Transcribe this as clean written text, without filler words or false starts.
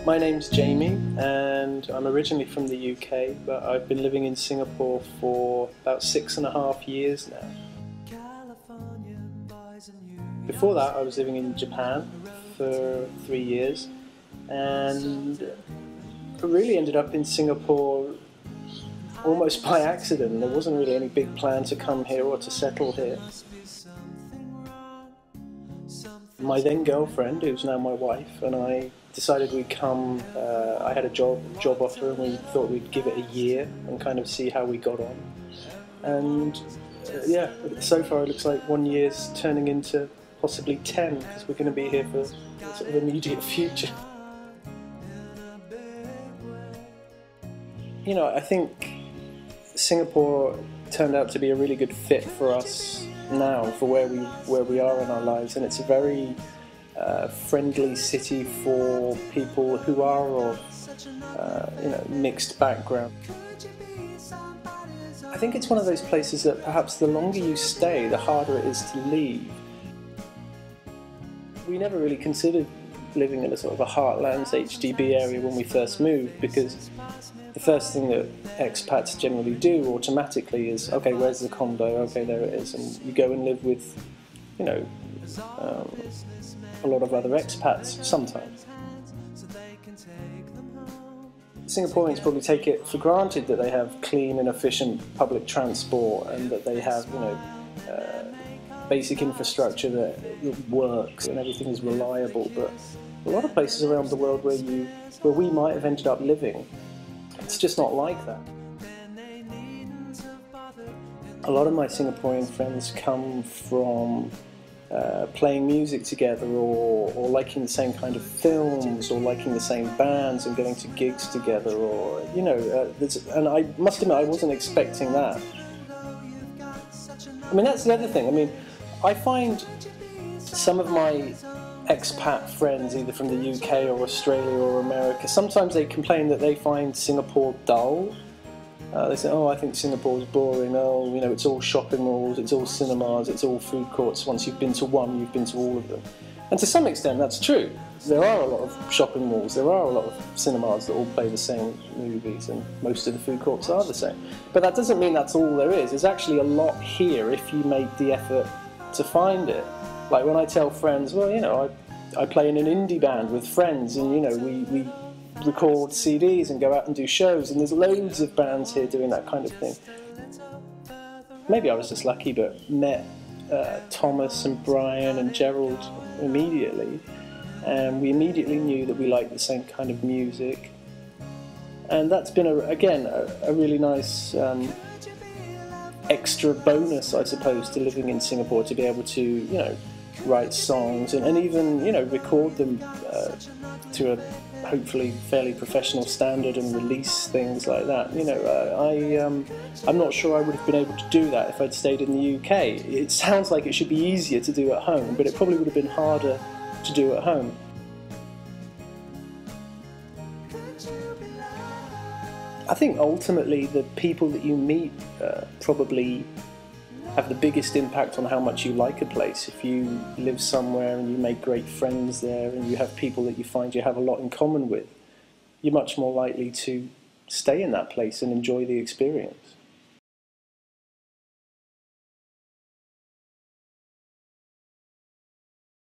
My name's Jamie and I'm originally from the UK, but I've been living in Singapore for about 6.5 years now. Before that I was living in Japan for 3 years and I really ended up in Singapore almost by accident. There wasn't really any big plan to come here or to settle here. My then girlfriend, who's now my wife, and I decided we'd come. I had a job offer and we thought we'd give it a year and kind of see how we got on. And yeah, so far it looks like 1 year's turning into possibly 10 because we're going to be here for the sort of immediate future. You know, I think Singapore turned out to be a really good fit for us now for where we are in our lives, and it's a very friendly city for people who are of mixed background. I think it's one of those places that perhaps the longer you stay, the harder it is to leave. We never really considered living in a sort of a heartlands HDB area when we first moved, because the first thing that expats generally do automatically is, okay, where's the condo? Okay, there it is, and you go and live with, you know, a lot of other expats sometimes. Singaporeans probably take it for granted that they have clean and efficient public transport and that they have, you know, basic infrastructure that works and everything is reliable. But a lot of places around the world where we might have ended up living, it's just not like that. A lot of my Singaporean friends come from playing music together or liking the same kind of films or liking the same bands and going to gigs together, or, you know, and I must admit I wasn't expecting that. I mean, that's the other thing. I mean, I find some of my expat friends, either from the UK or Australia or America, sometimes they complain that they find Singapore dull. They say, oh, I think Singapore's boring, oh, you know, it's all shopping malls, it's all cinemas, it's all food courts. Once you've been to one, you've been to all of them. And to some extent that's true. There are a lot of shopping malls, there are a lot of cinemas that all play the same movies, and most of the food courts are the same. But that doesn't mean that's all there is. There's actually a lot here if you make the effort to find it. Like when I tell friends, well, you know, I play in an indie band with friends, and, you know, we record CDs and go out and do shows, and there's loads of bands here doing that kind of thing. Maybe I was just lucky, but met Thomas and Brian and Gerald immediately, and we immediately knew that we liked the same kind of music, and that's been a really nice extra bonus, I suppose, to living in Singapore, to be able to, you know, write songs and even, you know, record them to a hopefully fairly professional standard and release things like that. You know, I'm not sure I would have been able to do that if I'd stayed in the UK. It sounds like it should be easier to do at home, but it probably would have been harder to do at home. I think ultimately the people that you meet probably have the biggest impact on how much you like a place. If you live somewhere and you make great friends there and you have people that you find you have a lot in common with, you're much more likely to stay in that place and enjoy the experience.